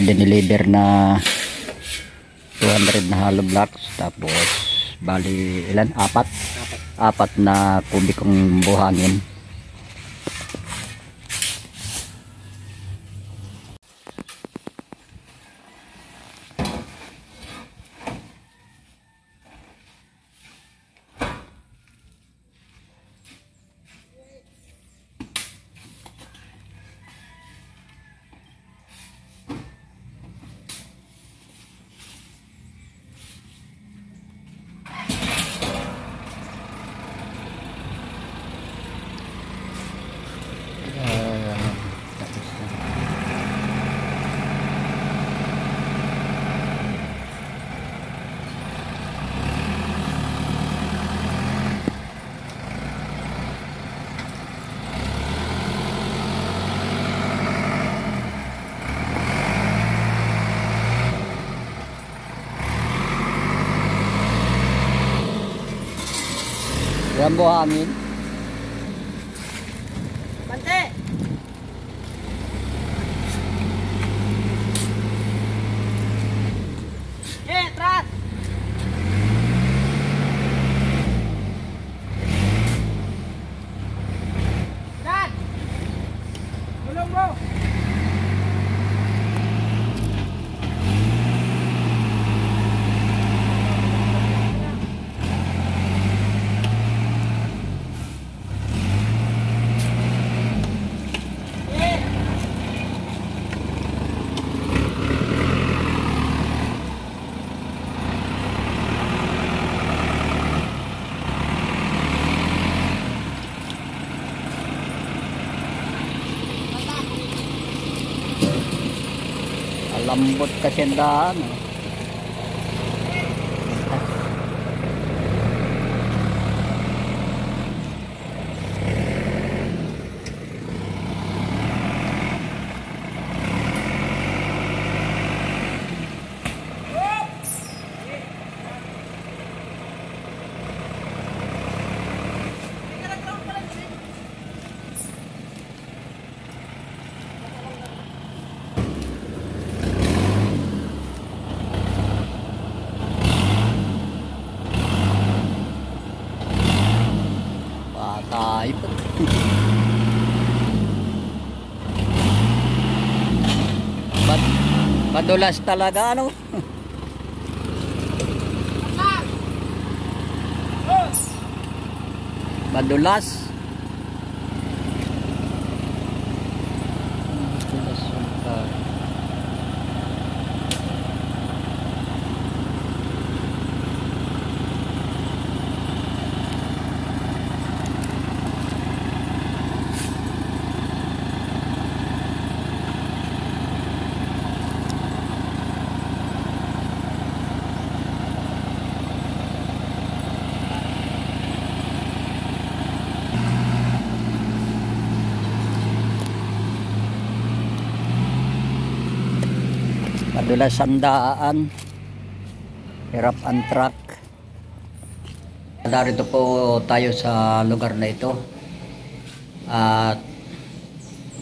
dineliver na 200 na hollow blocks, tapos bali ilan? Apat na kubikong buhangin. Yan buhangin. Bante! Tras! Dan! Tulong bro! Lambot kasi ang daan. Patay po. Madulas talaga ano. Madulas. Madulas ang daan, hirap ang truck. Narito po tayo sa lugar na ito at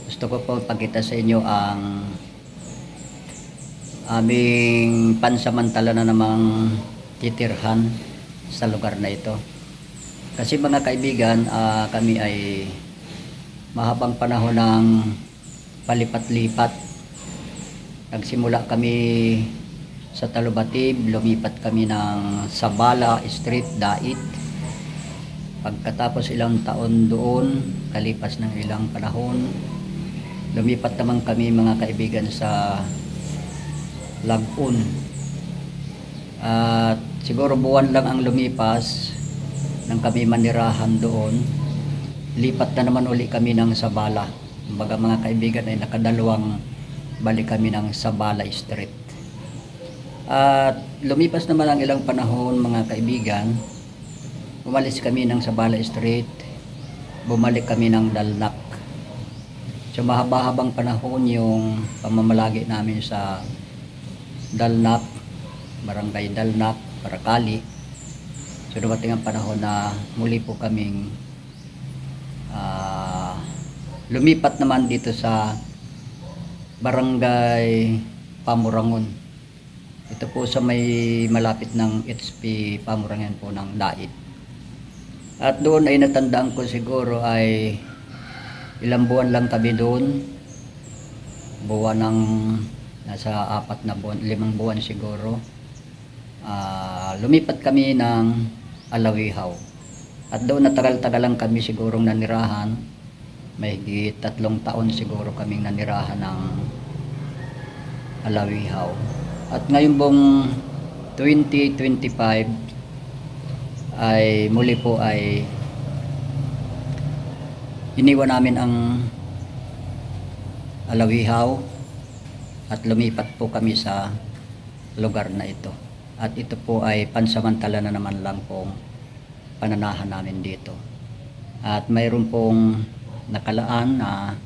gusto ko po pakita sa inyo ang aming pansamantala na namang titirhan sa lugar na ito. Kasi mga kaibigan, kami ay mahabang panahon ng palipat-lipat. Nagsimula kami sa Talubatib, lumipat kami ng Sabala Street, Dait. Pagkatapos ilang taon doon, kalipas ng ilang panahon, lumipat naman kami mga kaibigan sa Lagun. At siguro buwan lang ang lumipas nang kami manirahan doon. Lipat na naman uli kami ng Sabala. Kumbaga mga kaibigan ay nakadalawang balik kami ng Sabala Street. At lumipas naman ang ilang panahon mga kaibigan. Umalis kami ng Sabala Street. Bumalik kami ng Dalnak. So mahaba-habang panahon yung pamamalagi namin sa Dalnak, Barangay Dalnak, Paracali. So dumating ang panahon na muli po kaming lumipat naman dito sa Barangay Pamurangon. Ito po sa may malapit ng HP Pamurangan po ng Dait. At doon ay natandaan ko siguro ay ilang buwan lang kami doon. Buwan ng nasa 4 na buwan, 5 buwan siguro. Lumipat kami ng Alawihaw. At doon natagal-tagal lang kami sigurong nanirahan. May 3 taon siguro kaming nanirahan ng Alawihaw. At ngayon pong 2025 ay muli po ay iniwan namin ang Alawihaw at lumipat po kami sa lugar na ito. At ito po ay pansamantala na naman lang pong pananahan namin dito. At mayroon pong nakalaan na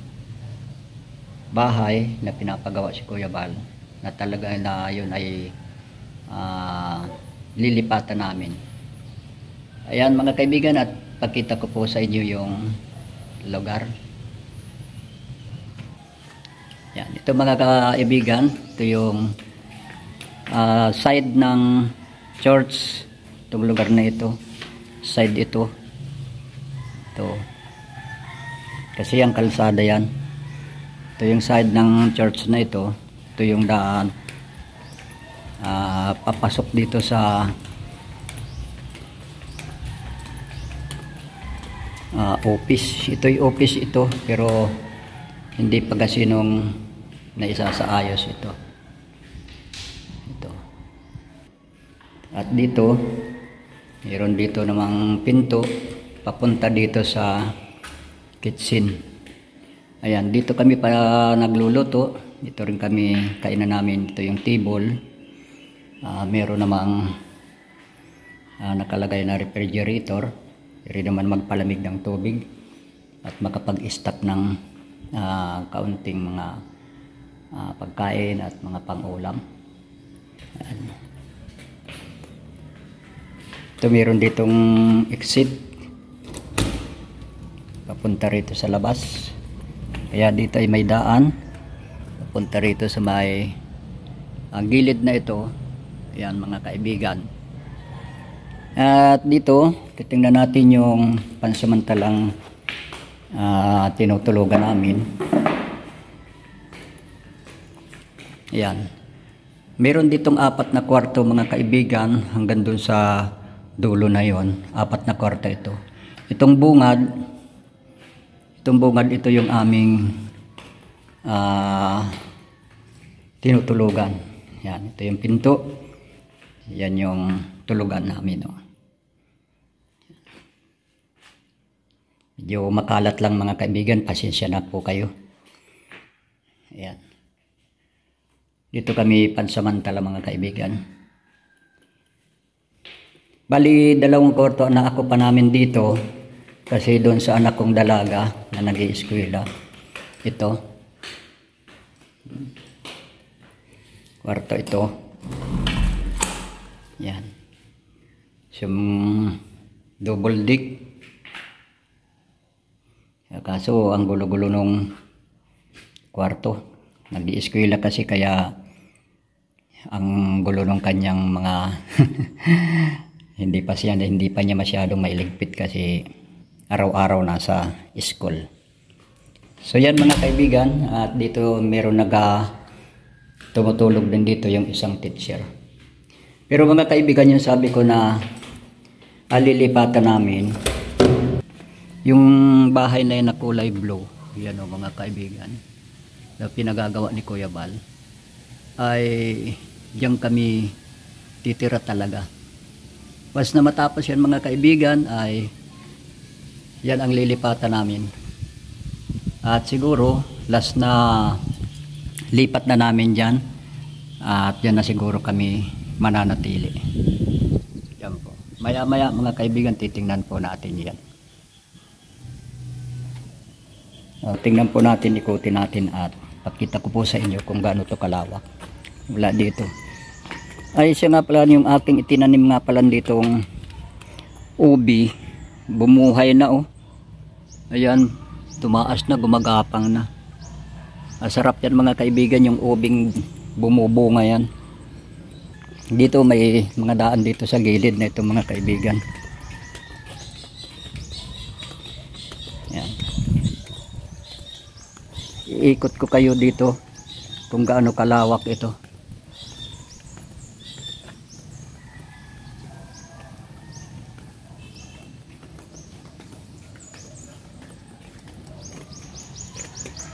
bahay na pinapagawa si Kuya Bal na talaga na yun ay lilipatan namin. Ayan mga kaibigan, at pakita ko po sa inyo yung lugar. Yan, ito mga kaibigan, ito yung side ng church, itong lugar na ito, side ito, kasi ang kalsada yan. Ito yung side ng church na ito. Ito yung daan papasok dito sa office. Ito yung office ito, pero hindi pa kasi nung naisasaayos ito. At dito mayroon dito namang pinto papunta dito sa kitchen. Ayan, dito kami pa nagluluto. Dito rin kami kainan namin. Ito yung table. Meron namang nakalagay na refrigerator. Pwede naman magpalamig ng tubig at makapag-stock ng kaunting mga pagkain at mga pang-ulam. Ayan. Ito meron ditong exit papunta rito sa labas. Kaya dito ay may daan papunta rito sa may gilid na ito. Ayan mga kaibigan. At dito titingnan natin yung pansamantalang tinutulugan namin. Ayan, meron ditong 4 na kwarto mga kaibigan, hanggang dun sa dulo na yon. 4 na kwarto ito. Itong bungad ito yung aming tinutulugan. Yan, ito yung pinto. Yan yung tulugan namin. Medyo makalat lang mga kaibigan, pasensya na po kayo. Ayan. Dito kami pansamantala mga kaibigan. Bali 2 kwarto na ako pa namin dito. Kasi doon sa anak kong dalaga na nag-i-eskwela. Ito. Kwarto ito. Yan. Yung double deck. Kaso ang gulo-gulo nung kwarto. Nag-i-eskwela kasi kaya ang gulo nung kanyang mga hindi pa niya masyadong mailigpit kasi araw-araw nasa school. So yan mga kaibigan, at dito meron tumutulog din dito yung isang teacher. Pero mga kaibigan, yung sabi ko na alilipatan namin yung bahay na yun na kulay blue. Yan o mga kaibigan, na pinagagawa ni Kuya Bal, ay diyan kami titira talaga. Pas na matapos yan mga kaibigan, ay yan ang lilipatan namin. At siguro last na lipat na namin dyan, at yan na siguro kami mananatili. Yan po. Maya maya mga kaibigan, titingnan po natin yan. Tingnan po natin, ikutin natin at pakita ko po sa inyo kung gaano to kalawak. Wala dito. Ay siya nga pala yung aking itinanim nga pala ditong ubi. Bumuhay na oh. Ayan, tumaas na, gumagapang na. Masarap yan mga kaibigan, yung ubing bumubunga yan. Dito may mga daan dito sa gilid na ito mga kaibigan. Yan. Iikot ko kayo dito kung gaano kalawak ito.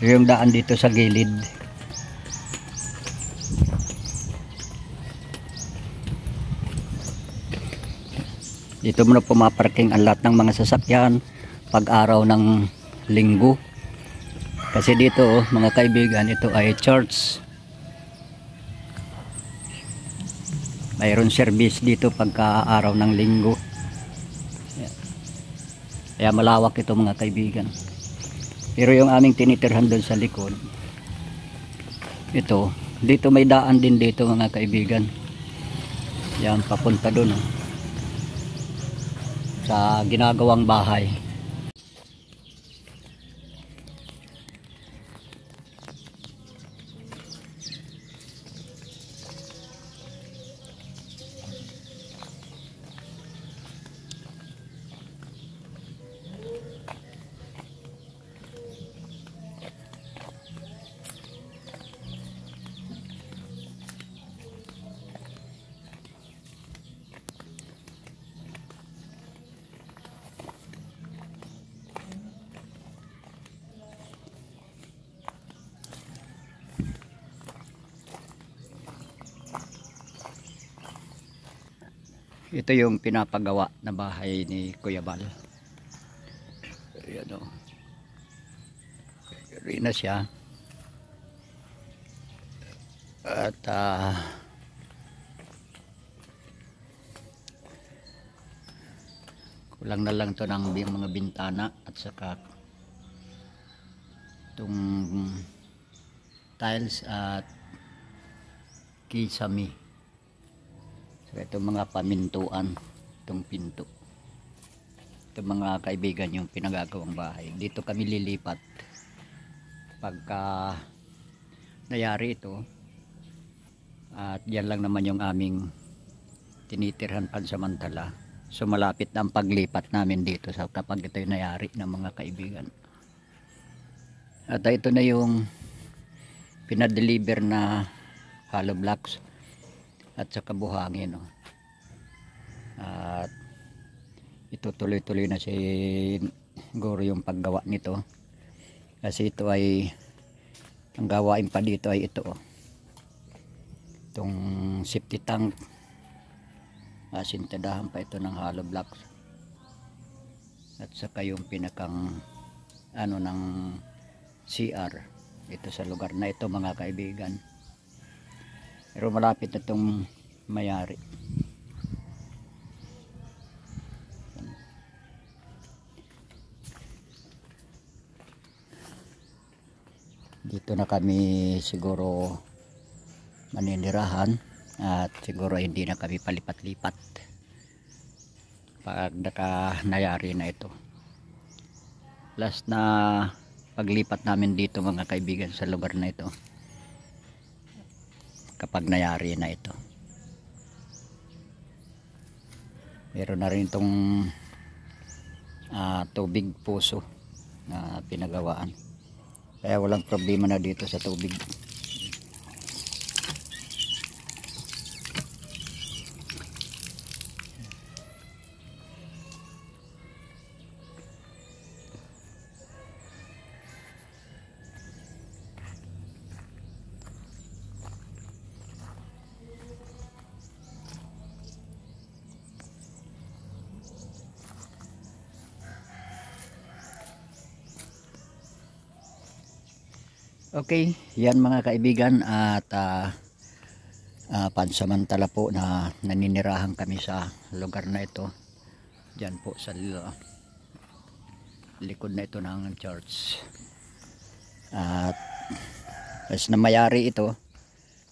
Yung daan dito sa gilid. Dito muna pumaparking ang lahat ng mga sasakyan pag araw ng linggo. Kasi dito mga kaibigan, ito ay church. Mayroon service dito pagka araw ng linggo. Kaya malawak ito mga kaibigan. Pero yung aming tinitirhan doon sa likod, ito, dito may daan din dito mga kaibigan. Yan, papunta doon sa ginagawang bahay. Ito yung pinapagawa na bahay ni Kuya Bal. Ayan o. Rin na siya. At kulang na lang to ng mga bintana at saka itong tiles at kisame. Ito mga pamintuan, itong pinto. Ito mga kaibigan yung pinagagawang bahay. Dito kami lilipat pagka nayari ito. At yan lang naman yung aming tinitirhan pansamantala. So malapit na ang paglipat namin dito sa kapag ito yung nayari ng mga kaibigan. At ito na yung pinadeliver na hollow blocks at saka buhangin. At ito tuloy-tuloy na siguro yung paggawa nito, kasi ito ay ang gawain pa dito ay ito itong safety tank. Sintadahan pa ito ng hollow blocks at saka yung pinakang ng CR ito sa lugar na ito mga kaibigan. Pero malapit na itong mayari. Dito na kami siguro maninirahan at siguro hindi na kami palipat-lipat pag nayari na ito. Last na paglipat namin dito mga kaibigan sa lugar na ito kapag nayari na ito. Meron na rin itong tubig puso na pinagawaan, kaya walang problema na dito sa tubig. Okay, yan mga kaibigan, at pansamantala po na naninirahan kami sa lugar na ito. Diyan po sa likod na ito ng church. At as na mayari ito,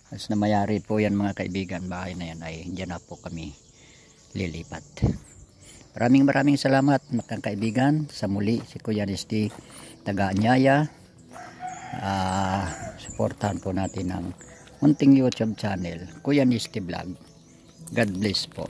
as na mayari po yan mga kaibigan, bahay na yan ay diyan na po kami lilipat. Maraming salamat mga kaibigan. Sa muli si Kuya Nesty taga Anyaya. Suportahan po natin ang munting YouTube channel, Kuya Nisty Vlog. God bless po.